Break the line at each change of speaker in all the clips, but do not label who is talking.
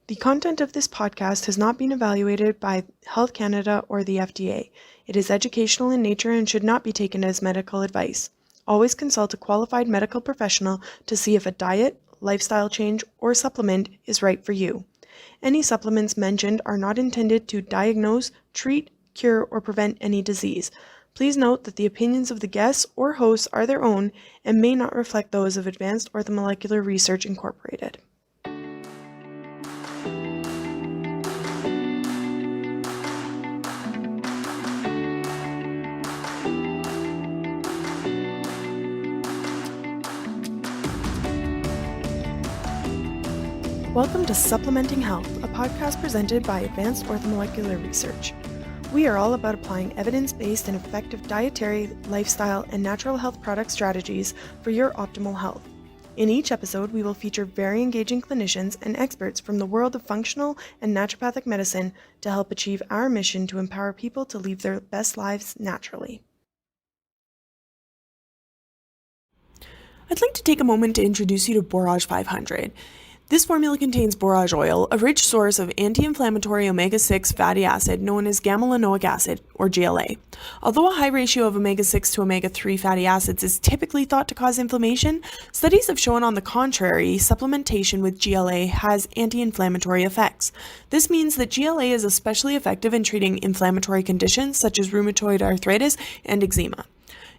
The content of this podcast has not been evaluated by Health Canada or the FDA. It is educational in nature and should not be taken as medical advice. Always consult a qualified medical professional to see if a diet, lifestyle change, or supplement is right for you. Any supplements mentioned are not intended to diagnose, treat, cure, or prevent any disease. Please note that the opinions of the guests or hosts are their own and may not reflect those of Advanced Orthomolecular Research Incorporated. Welcome to Supplementing Health, a podcast presented by Advanced Orthomolecular Research. We are all about applying evidence-based and effective dietary, lifestyle, and natural health product strategies for your optimal health. In each episode, we will feature very engaging clinicians and experts from the world of functional and naturopathic medicine to help achieve our mission to empower people to live their best lives naturally. I'd like to take a moment to introduce you to Borage 500. This formula contains borage oil, a rich source of anti-inflammatory omega-6 fatty acid known as gamma-linoleic acid, or GLA. Although a high ratio of omega-6 to omega-3 fatty acids is typically thought to cause inflammation, studies have shown on the contrary, supplementation with GLA has anti-inflammatory effects. This means that GLA is especially effective in treating inflammatory conditions such as rheumatoid arthritis and eczema.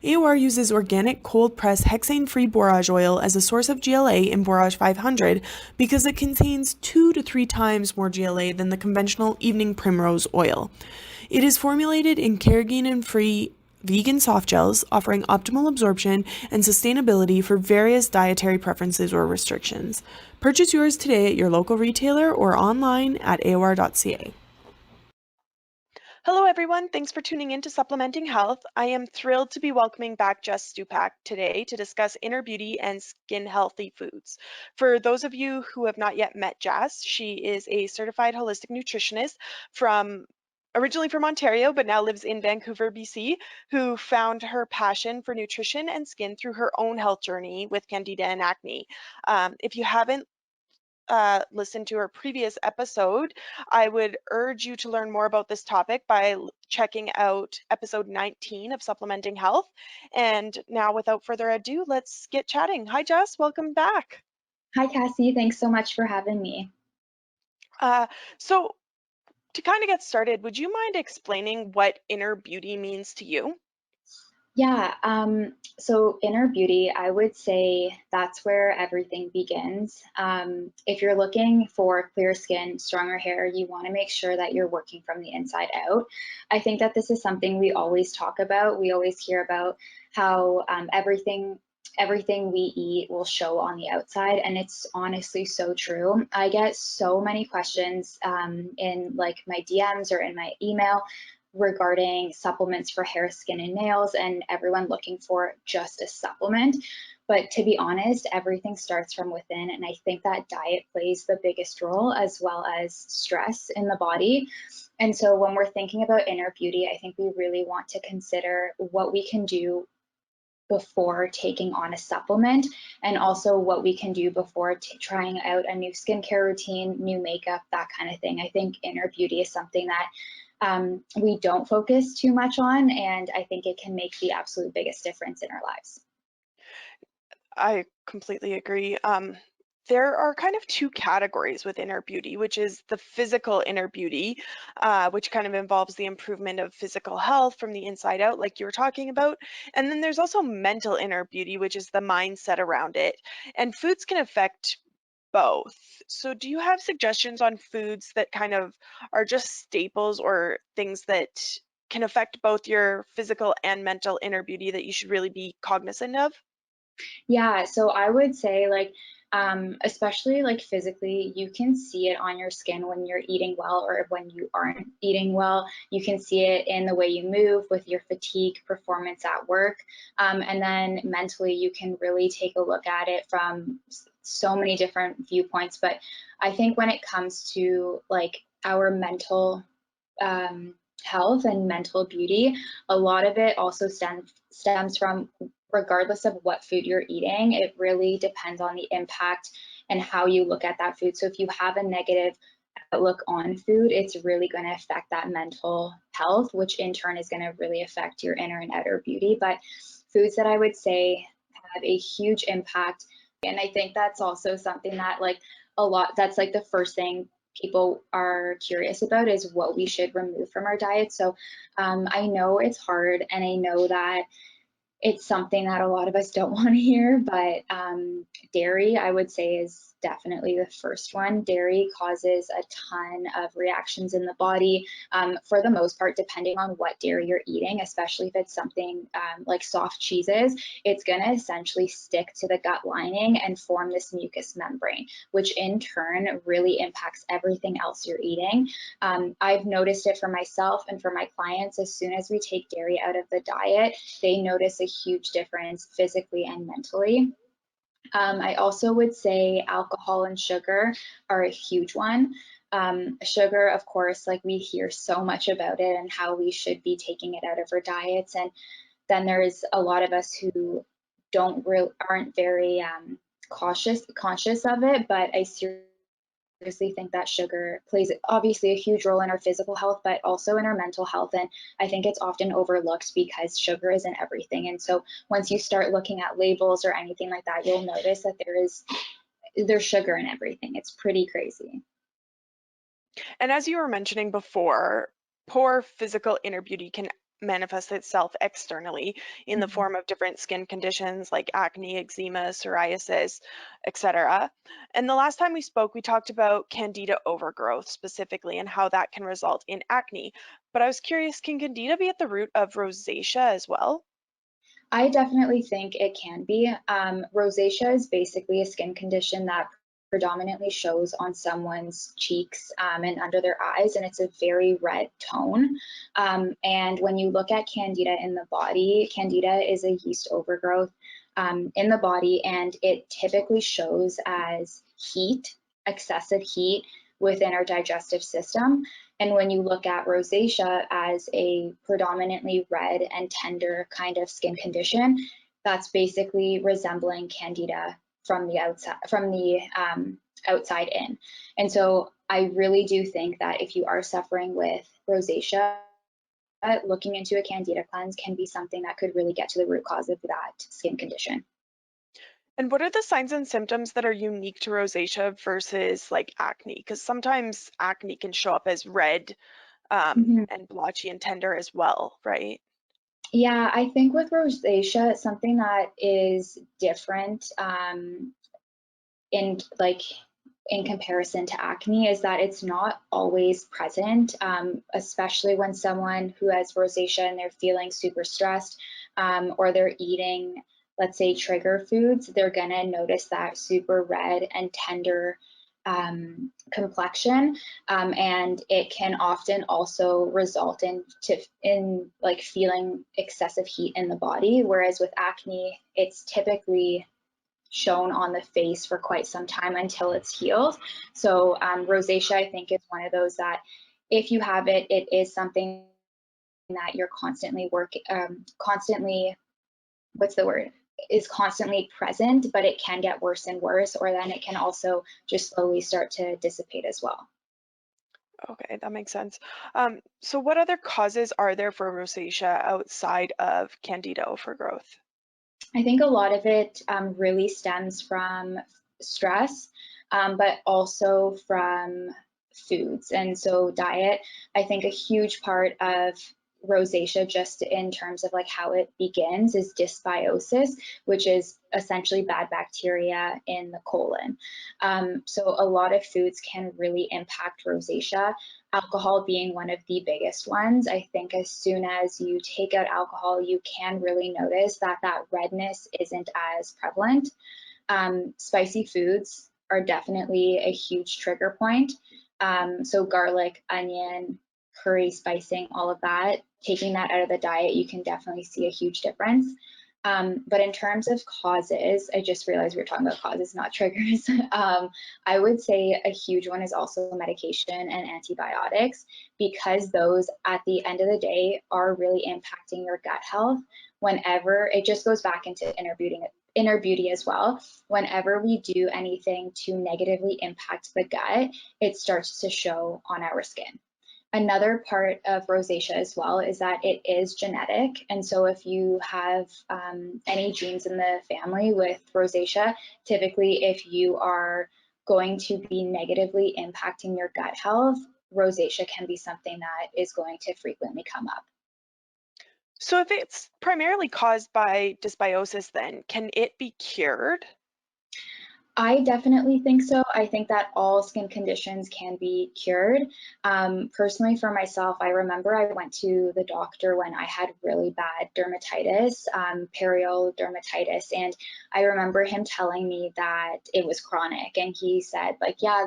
AOR uses organic cold-pressed hexane-free borage oil as a source of GLA in Borage 500 because it contains 2 to 3 times more GLA than the conventional evening primrose oil. It is formulated in carrageenan-free vegan soft gels, offering optimal absorption and sustainability for various dietary preferences or restrictions. Purchase yours today at your local retailer or online at aor.ca. Hello, everyone. Thanks for tuning in to Supplementing Health. I am thrilled to be welcoming back Jess Stupak today to discuss inner beauty and skin healthy foods. For those of you who have not yet met Jess, she is a certified holistic nutritionist originally from Ontario, but now lives in Vancouver, BC, who found her passion for nutrition and skin through her own health journey with Candida and acne. If you haven't listen to her previous episode, I would urge you to learn more about this topic by checking out episode 19 of Supplementing Health. And now, without further ado, let's get chatting. Hi, Jess. Welcome back.
Hi, Cassie. Thanks so much for having me.
So to kind of get started, would you mind explaining what inner beauty means to you?
Yeah, so inner beauty, I would say that's where everything begins. If you're looking for clear skin, stronger hair, you want to make sure that you're working from the inside out. I think that this is something we always talk about. We always hear about how everything we eat will show on the outside, and it's honestly so true. I get so many questions in like my DMs or in my email regarding supplements for hair, skin, and nails, and everyone looking for just a supplement. But to be honest, everything starts from within, and I think that diet plays the biggest role, as well as stress in the body. And so when we're thinking about inner beauty, I think we really want to consider what we can do before taking on a supplement, and also what we can do before trying out a new skincare routine, new makeup, that kind of thing. I think inner beauty is something that we don't focus too much on, and I think it can make the absolute biggest difference in our lives.
I completely agree. There are kind of two categories with inner beauty, which is the physical inner beauty, which kind of involves the improvement of physical health from the inside out, like you were talking about. And then there's also mental inner beauty, which is the mindset around it. And foods can affect both. So do you have suggestions on foods that kind of are just staples or things that can affect both your physical and mental inner beauty that you should really be cognizant of?
Yeah, so I would say especially like physically, you can see it on your skin when you're eating well or when you aren't eating well. You can see it in the way you move with your fatigue, performance at work. And then mentally, you can really take a look at it from so many different viewpoints. But I think when it comes to like our mental health and mental beauty, a lot of it also stems from, regardless of what food you're eating, it really depends on the impact and how you look at that food. So if you have a negative outlook on food, it's really going to affect that mental health, which in turn is going to really affect your inner and outer beauty. But foods that I would say have a huge impact. And I think that's also something that like a lot, that's like the first thing people are curious about is what we should remove from our diet. So I know it's hard, and I know that it's something that a lot of us don't want to hear, but dairy, I would say, is definitely the first one. Dairy causes a ton of reactions in the body, for the most part, depending on what dairy you're eating, especially if it's something like soft cheeses, it's going to essentially stick to the gut lining and form this mucous membrane, which in turn really impacts everything else you're eating. I've noticed it for myself and for my clients. As soon as we take dairy out of the diet, they notice a huge difference physically and mentally. I also would say alcohol and sugar are a huge one. Sugar, of course, like we hear so much about it and how we should be taking it out of our diets. And then there's a lot of us who aren't very conscious of it, but I seriously think that sugar plays obviously a huge role in our physical health, but also in our mental health. And I think it's often overlooked because sugar isn't everything. And so once you start looking at labels or anything like that, you'll notice that there's sugar in everything. It's pretty crazy.
And as you were mentioning before, poor physical inner beauty can manifest itself externally in the
Mhm.
form of different skin conditions like acne, eczema, psoriasis, etc. And the last time we spoke, we talked about Candida overgrowth specifically and how that can result in acne. But I was curious, can Candida be at the root of rosacea as well?
I definitely think it can be. Rosacea is basically a skin condition that predominantly shows on someone's cheeks and under their eyes, and it's a very red tone. And when you look at Candida in the body, Candida is a yeast overgrowth in the body, and it typically shows as heat, excessive heat within our digestive system. And when you look at rosacea as a predominantly red and tender kind of skin condition, that's basically resembling Candida from the outside in. And so I really do think that if you are suffering with rosacea, looking into a Candida cleanse can be something that could really get to the root cause of that skin condition.
And what are the signs and symptoms that are unique to rosacea versus like acne? Because sometimes acne can show up as red
Mhm.
and blotchy and tender as well, right?
Yeah, I think with rosacea, something that is different in like in comparison to acne is that it's not always present, especially when someone who has rosacea and they're feeling super stressed or they're eating, let's say, trigger foods, they're gonna notice that super red and tender complexion, and it can often also result in like feeling excessive heat in the body. Whereas with acne, it's typically shown on the face for quite some time until it's healed. So rosacea, I think, is one of those that if you have it, it is something that you're constantly, what's the word? Is constantly present, but it can get worse and worse, or then it can also just slowly start to dissipate as well.
Okay, that makes sense. So what other causes are there for rosacea outside of Candida overgrowth?
I think a lot of it really stems from stress, but also from foods. And so, diet, I think a huge part of rosacea, just in terms of like how it begins, is dysbiosis, which is essentially bad bacteria in the colon. So, a lot of foods can really impact rosacea, alcohol being one of the biggest ones. I think as soon as you take out alcohol, you can really notice that that redness isn't as prevalent. Spicy foods are definitely a huge trigger point. So garlic, onion, curry, spicing, all of that, taking that out of the diet, you can definitely see a huge difference. But in terms of causes, I just realized we were talking about causes, not triggers. I would say a huge one is also medication and antibiotics, because those at the end of the day are really impacting your gut health. Whenever it just goes back into inner beauty as well. Whenever we do anything to negatively impact the gut, it starts to show on our skin. Another part of rosacea as well is that it is genetic. And so if you have any genes in the family with rosacea, typically if you are going to be negatively impacting your gut health, rosacea can be something that is going to frequently come up.
So if it's primarily caused by dysbiosis, then can it be cured?
I definitely think so. I think that all skin conditions can be cured. Personally, for myself, I remember I went to the doctor when I had really bad dermatitis, perioral dermatitis, and I remember him telling me that it was chronic. And he said, like, yeah,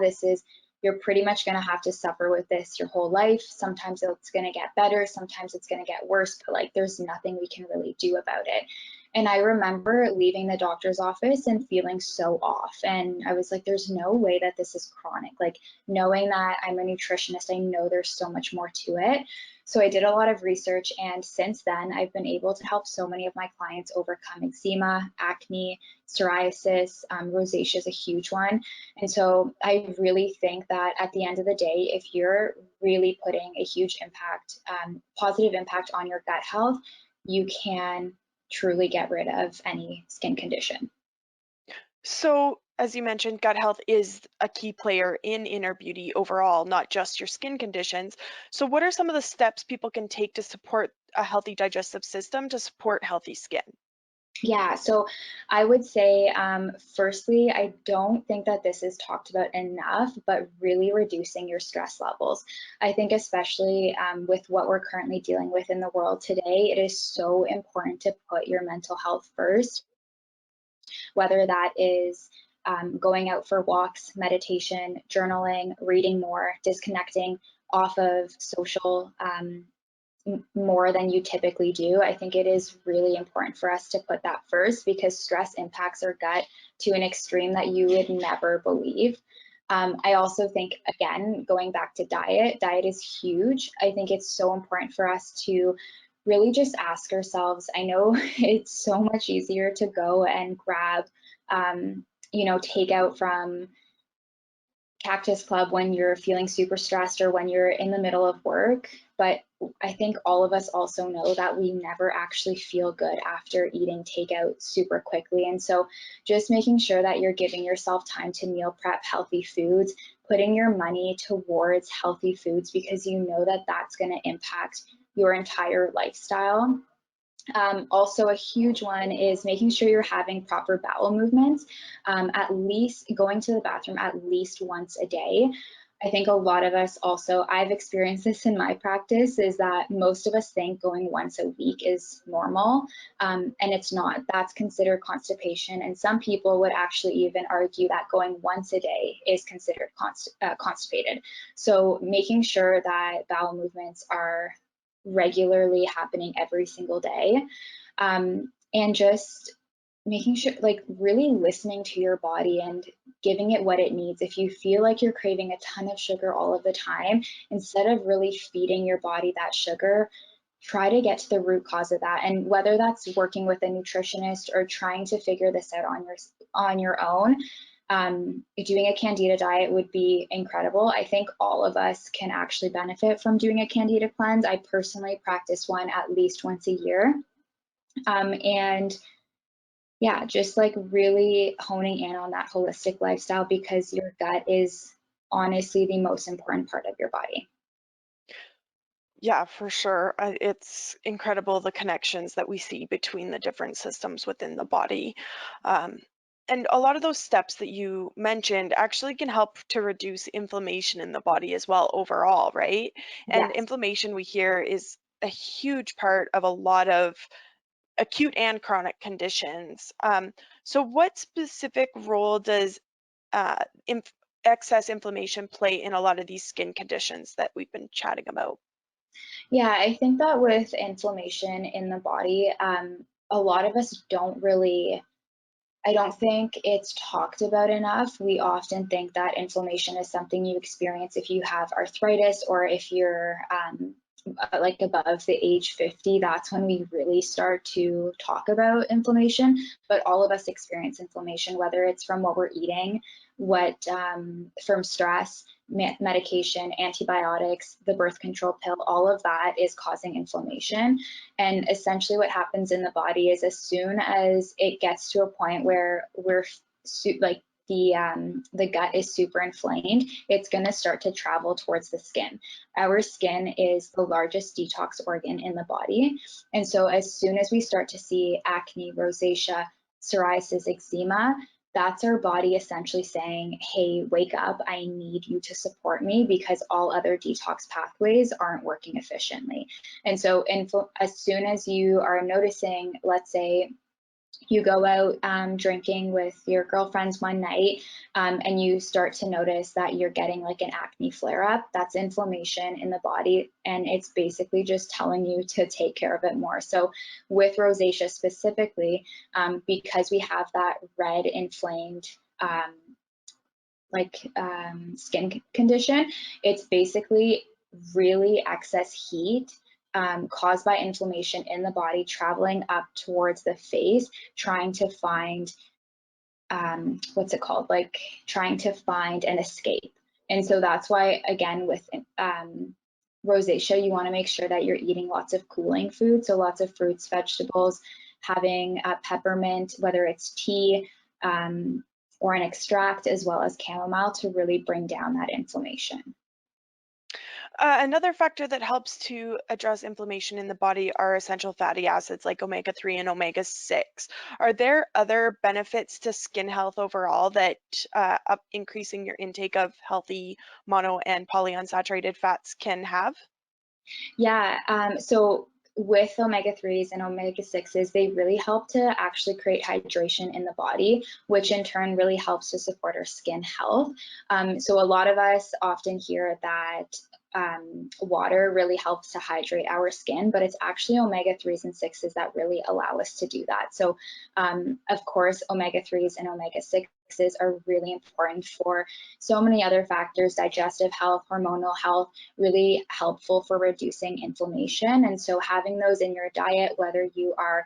you're pretty much going to have to suffer with this your whole life. Sometimes it's going to get better, sometimes it's going to get worse, but like, there's nothing we can really do about it. And I remember leaving the doctor's office and feeling so off. And I was like, there's no way that this is chronic. Like, knowing that I'm a nutritionist, I know there's so much more to it. So I did a lot of research. And since then, I've been able to help so many of my clients overcome eczema, acne, psoriasis, rosacea is a huge one. And so I really think that at the end of the day, if you're really putting a huge impact, positive impact on your gut health, you can truly get rid of any skin condition.
So, as you mentioned, gut health is a key player in inner beauty overall, not just your skin conditions. So, what are some of the steps people can take to support a healthy digestive system to support healthy skin?
Yeah, so I would say, firstly, I don't think that this is talked about enough, but really reducing your stress levels. I think, especially with what we're currently dealing with in the world today, it is so important to put your mental health first, whether that is going out for walks, meditation, journaling, reading more, disconnecting off of social more than you typically do. I think it is really important for us to put that first because stress impacts our gut to an extreme that you would never believe. I also think, again, going back to diet is huge. I think it's so important for us to really just ask ourselves. I know it's so much easier to go and grab, takeout from Cactus Club when you're feeling super stressed or when you're in the middle of work. But I think all of us also know that we never actually feel good after eating takeout super quickly. And so just making sure that you're giving yourself time to meal prep healthy foods, putting your money towards healthy foods because you know that that's going to impact your entire lifestyle. Also, a huge one is making sure you're having proper bowel movements, at least going to the bathroom at least once a day. I think a lot of us also, I've experienced this in my practice, is that most of us think going once a week is normal, and it's not. That's considered constipation. And some people would actually even argue that going once a day is considered constipated. So making sure that bowel movements are regularly happening every single day. And just making sure, like, really listening to your body and giving it what it needs. If you feel like you're craving a ton of sugar all of the time, instead of really feeding your body that sugar, try to get to the root cause of that. And whether that's working with a nutritionist or trying to figure this out on your own, doing a Candida diet would be incredible. I think all of us can actually benefit from doing a Candida cleanse. I personally practice one at least once a year. And yeah, just like really honing in on that holistic lifestyle because your gut is honestly the most important part of your body.
Yeah, for sure. It's incredible the connections that we see between the different systems within the body. Um, and a lot of those steps that you mentioned actually can help to reduce inflammation in the body as well overall, right? And
Yes.
inflammation we hear is a huge part of a lot of acute and chronic conditions. So what specific role does uh, inf excess inflammation play in a lot of these skin conditions that we've been chatting about?
Yeah, I think that with inflammation in the body, a lot of us don't really, I don't think it's talked about enough. We often think that inflammation is something you experience if you have arthritis or if you're like above the age 50, that's when we really start to talk about inflammation. But all of us experience inflammation, whether it's from what we're eating, what from stress, medication, antibiotics, the birth control pill, all of that is causing inflammation. And essentially what happens in the body is as soon as it gets to a point where we're like the gut is super inflamed, it's going to start to travel towards the skin. Our skin is the largest detox organ in the body. And so as soon as we start to see acne, rosacea, psoriasis, eczema, that's our body essentially saying, hey, wake up, I need you to support me because all other detox pathways aren't working efficiently. And so as soon as you are noticing, let's say, you go out drinking with your girlfriends one night and you start to notice that you're getting like an acne flare up, that's inflammation in the body. And it's basically just telling you to take care of it more. So with rosacea specifically, because we have that red inflamed skin condition, it's basically really excess heat caused by inflammation in the body traveling up towards the face, trying to find what's it called? Like trying to find an escape. And so that's why, again, with rosacea, you want to make sure that you're eating lots of cooling food. So lots of fruits, vegetables, having peppermint, whether it's tea or an extract, as well as chamomile to really bring down that inflammation.
Another factor that helps to address inflammation in the body are essential fatty acids like omega-3 and omega-6. Are there other benefits to skin health overall that increasing your intake of healthy mono and polyunsaturated fats can have?
Yeah, so with omega-3s and omega-6s, they really help to actually create hydration in the body, which in turn really helps to support our skin health. So a lot of us often hear that water really helps to hydrate our skin, but it's actually omega-3s and 6s that really allow us to do that. So of course, omega-3s and omega-6s are really important for so many other factors, digestive health, hormonal health, really helpful for reducing inflammation. And so having those in your diet, whether you are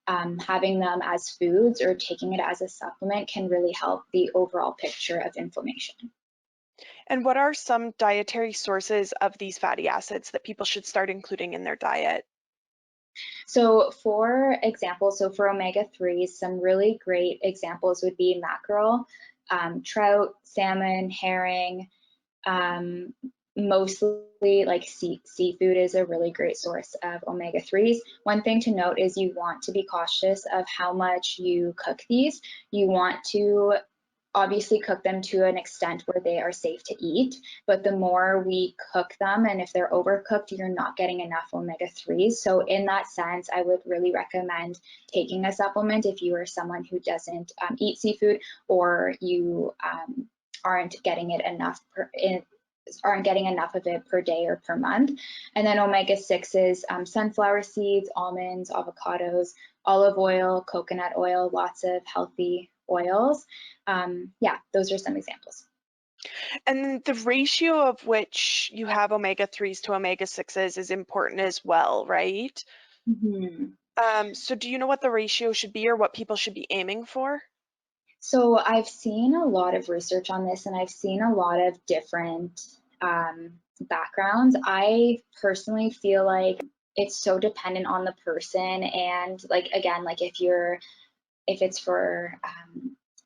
having them as foods or taking it as a supplement, can really help the overall picture of inflammation.
And what are some dietary sources of these fatty acids that people should start including in their diet?
So for example, so for omega-3s, some really great examples would be mackerel, trout, salmon, herring, um, mostly like seafood is a really great source of omega-3s. One thing to note is you want to be cautious of how much you cook these. You want to obviously cook them to an extent where they are safe to eat, but the more we cook them and if they're overcooked, you're not getting enough omega-3s. So in that sense, I would really recommend taking a supplement if you are someone who doesn't eat seafood or you aren't getting it enough aren't getting enough of it per day or per month. And then omega-6s, sunflower seeds, almonds, avocados, olive oil, coconut oil, lots of healthy oils. Yeah, those are some examples.
And the ratio of which you have omega-3s to omega-6s is important as well, right?
Mhm.
So do you know what the ratio should be or what people should be aiming for?
So I've seen a lot of research on this and I've seen a lot of different backgrounds. I personally feel like it's so dependent on the person and like again, like if it's for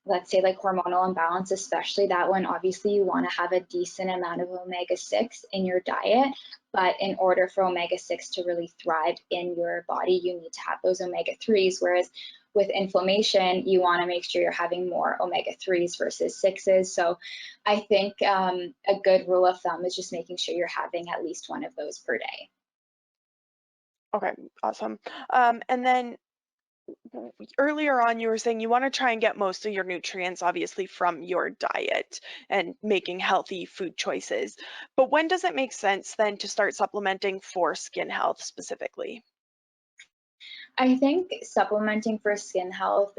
let's say like hormonal imbalance, especially that one, obviously you want to have a decent amount of omega-6 in your diet. But in order for omega-6 to really thrive in your body, you need to have those omega-3s. Whereas with inflammation, you want to make sure you're having more omega-3s versus 6s. So I think a good rule of thumb is just making sure you're having at least one of those per day.
Okay, awesome. And then earlier on, you were saying you want to try and get most of your nutrients, obviously, from your diet and making healthy food choices. But when does it make sense then to start supplementing for skin health specifically?
I think supplementing for skin health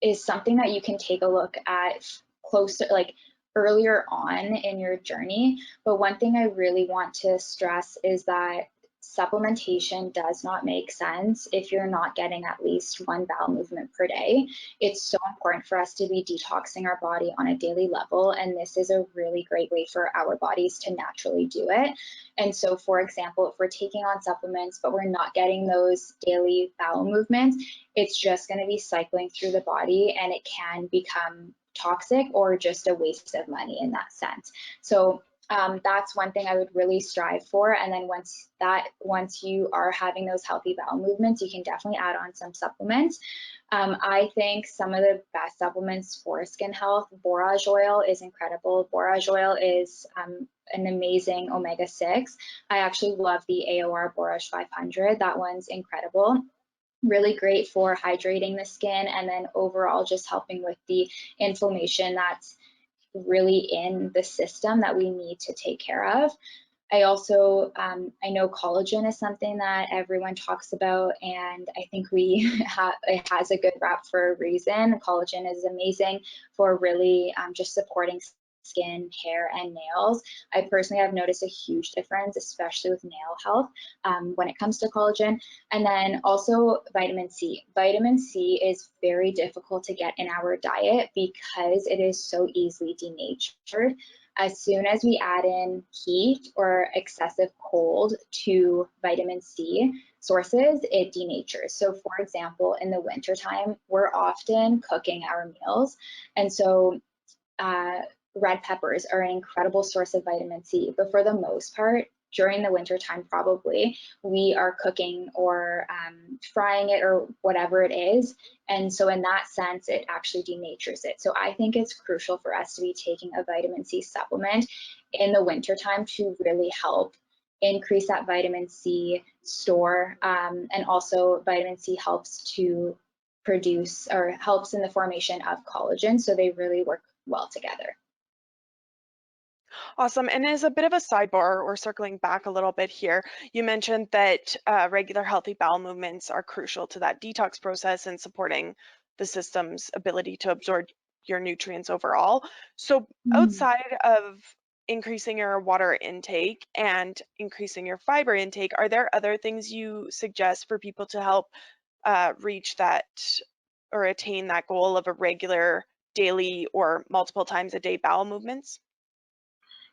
is something that you can take a look at closer, like earlier on in your journey. But one thing I really want to stress is that supplementation does not make sense if you're not getting at least one bowel movement per day. It's so important for us to be detoxing our body on a daily level, and this is a really great way for our bodies to naturally do it. And so, for example, if we're taking on supplements but we're not getting those daily bowel movements, it's just going to be cycling through the body, and it can become toxic or just a waste of money in that sense. So that's one thing I would really strive for. And then once you are having those healthy bowel movements, you can definitely add on some supplements. I think some of the best supplements for skin health, borage oil is incredible. Borage oil is an amazing omega-6. I actually love the AOR Borage 500. That one's incredible. Really great for hydrating the skin, and then overall just helping with the inflammation that's really in the system that we need to take care of. I also, I know collagen is something that everyone talks about, and I think it has a good rap for a reason. Collagen is amazing for really just supporting skin, hair, and nails. I personally have noticed a huge difference, especially with nail health, when it comes to collagen. And then also vitamin C. Vitamin C is very difficult to get in our diet because it is so easily denatured. As soon as we add in heat or excessive cold to vitamin C sources, it denatures. So for example, in the wintertime, we're often cooking our meals. And so red peppers are an incredible source of vitamin C, but for the most part, during the winter time, probably we are cooking or frying it or whatever it is. And so in that sense, it actually denatures it. So I think it's crucial for us to be taking a vitamin C supplement in the winter time to really help increase that vitamin C store. And also vitamin C helps to produce or helps in the formation of collagen. So they really work well together.
Awesome. And as a bit of a sidebar, or circling back a little bit here, you mentioned that regular healthy bowel movements are crucial to that detox process and supporting the system's ability to absorb your nutrients overall. So
Mm.
outside of increasing your water intake and increasing your fiber intake, are there other things you suggest for people to help reach that or attain that goal of a regular daily or multiple times a day bowel movements?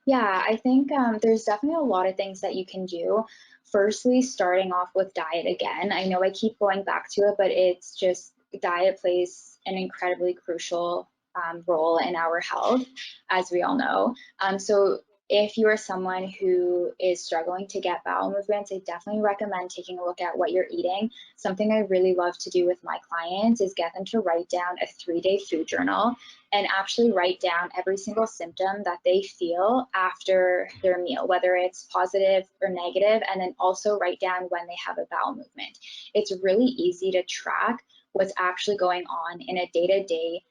Yeah, I think there's definitely a lot of things that you can do. Firstly, starting off with diet again. I know I keep going back to it, but it's just diet plays an incredibly crucial role in our health, as we all know. So if you are someone who is struggling to get bowel movements, I definitely recommend taking a look at what you're eating. Something I really love to do with my clients is get them to write down a 3-day food journal and actually write down every single symptom that they feel after their meal, whether it's positive or negative, and then also write down when they have a bowel movement. It's really easy to track what's actually going on in a day-to-day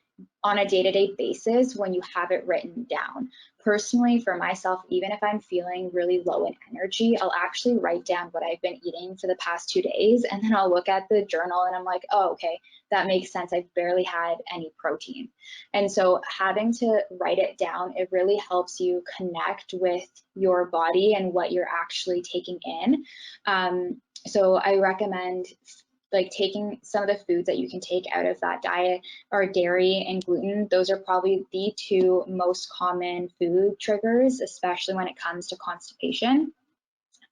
on a day-to-day basis when you have it written down. Personally, for myself, even if I'm feeling really low in energy, I'll actually write down what I've been eating for the past 2 days, and then I'll look at the journal and I'm like, oh, okay, that makes sense. I've barely had any protein. And so having to write it down, it really helps you connect with your body and what you're actually taking in. So I recommend like taking some of the foods that you can take out of that diet are dairy and gluten. Those are probably the two most common food triggers, especially when it comes to constipation.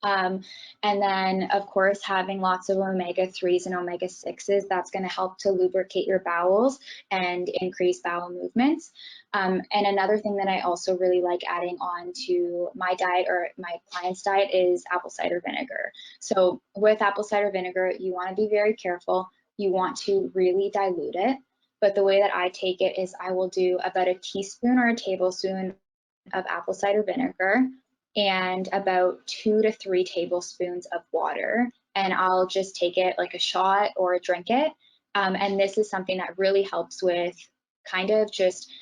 Um, and then, of course, having lots of omega-3s and omega-6s, that's going to help to lubricate your bowels and increase bowel movements. And another thing that I also really like adding on to my diet or my client's diet is apple cider vinegar. So with apple cider vinegar, you want to be very careful. You want to really dilute it. But the way that I take it is I will do about a teaspoon or a tablespoon of apple cider vinegar and about 2 to 3 tablespoons of water. And I'll just take it like a shot or drink it. And this is something that really helps with kind of just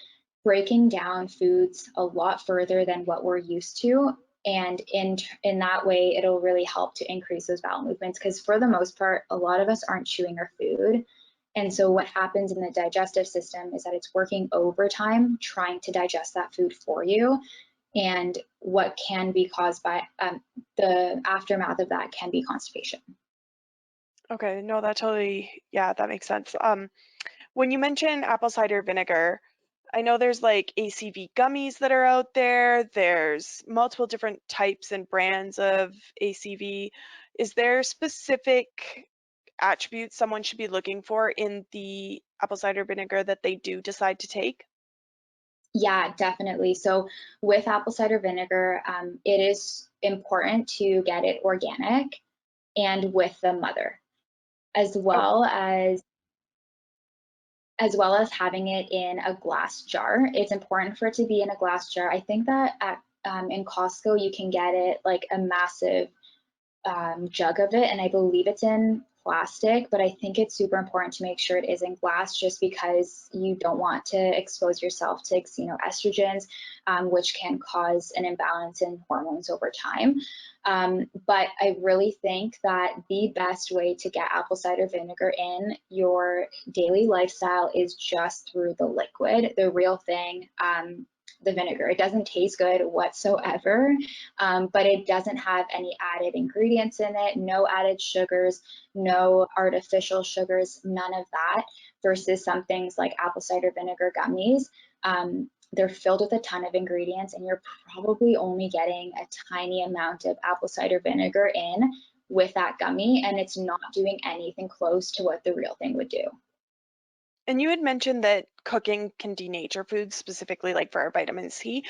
breaking down foods a lot further than what we're used to. And in that way, it'll really help to increase those bowel movements because for the most part, a lot of us aren't chewing our food. And so what happens in the digestive system is that it's working overtime trying to digest that food for you. And what can be caused by the aftermath of that can be constipation.
Okay, no, that totally, yeah, that makes sense. When you mention apple cider vinegar, I know there's like ACV gummies that are out there. There's multiple different types and brands of ACV. Is there specific attributes someone should be looking for in the apple cider vinegar that they do decide to take?
Yeah, definitely. So with apple cider vinegar, it is important to get it organic and with the mother, as
Okay.
well as having it in a glass jar. It's important for it to be in a glass jar. I think that at in Costco you can get it like a massive jug of it, and I believe it's in plastic, but I think it's super important to make sure it is in glass just because you don't want to expose yourself to estrogens, which can cause an imbalance in hormones over time. But I really think that the best way to get apple cider vinegar in your daily lifestyle is just through the liquid, the real thing. The vinegar. It doesn't taste good whatsoever, but it doesn't have any added ingredients in it, no added sugars, no artificial sugars, none of that, versus some things like apple cider vinegar gummies. They're filled with a ton of ingredients, and you're probably only getting a tiny amount of apple cider vinegar in with that gummy, and it's not doing anything close to what the real thing would do.
And you had mentioned that cooking can denature foods, specifically like for our vitamin C.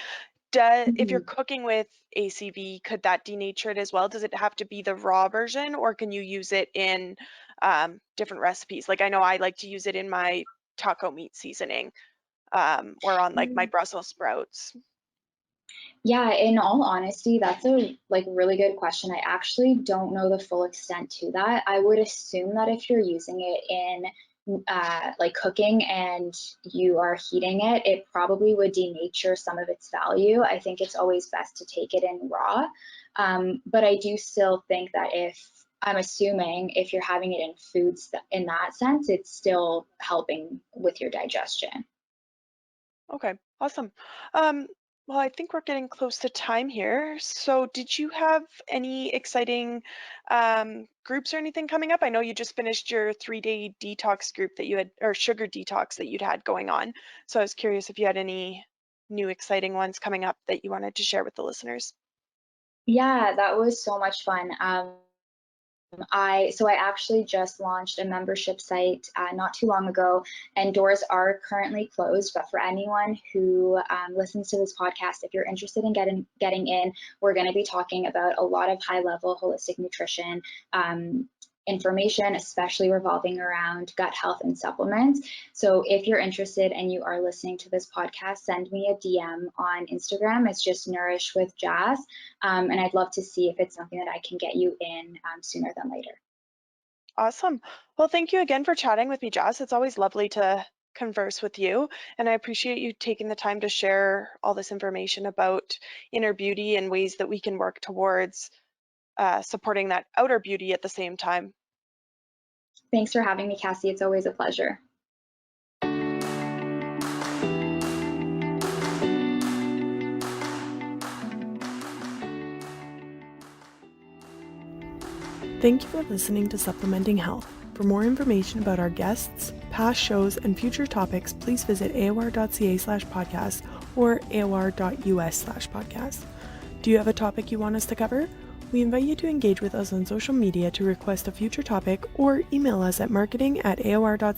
If you're
Mhm.
cooking with ACV, could that denature it as well? Does it have to be the raw version, or can you use it in different recipes? Like I know I like to use it in my taco meat seasoning, or on like my Brussels sprouts.
Yeah, in all honesty, that's a really good question. I actually don't know the full extent to that. I would assume that if you're using it in like cooking and you are heating it, it probably would denature some of its value. I think it's always best to take it in raw. But I do still think that I'm assuming if you're having it in foods in that sense, it's still helping with your digestion.
Okay, awesome. Um, well, I think we're getting close to time here. So, did you have any exciting groups or anything coming up? I know you just finished your 3-day detox group that you had, or sugar detox that you'd had going on. So, I was curious if you had any new exciting ones coming up that you wanted to share with the listeners.
Yeah, that was so much fun. I actually just launched a membership site not too long ago, and doors are currently closed. But for anyone who listens to this podcast, if you're interested in getting in, we're going to be talking about a lot of high level holistic nutrition. Information, especially revolving around gut health and supplements. So if you're interested and you are listening to this podcast, send me a DM on Instagram. It's just Nourish with Jazz. And I'd love to see if it's something that I can get you in sooner than later.
Awesome. Well, thank you again for chatting with me, Jess. It's always lovely to converse with you, and I appreciate you taking the time to share all this information about inner beauty and ways that we can work towards supporting that outer beauty at the same time.
Thanks for having me, Cassie. It's always a pleasure.
Thank you for listening to Supplementing Health. For more information about our guests, past shows, and future topics, please visit aor.ca/podcast or aor.us/podcast. Do you have a topic you want us to cover? We invite you to engage with us on social media to request a future topic or email us at marketing@aor.ca.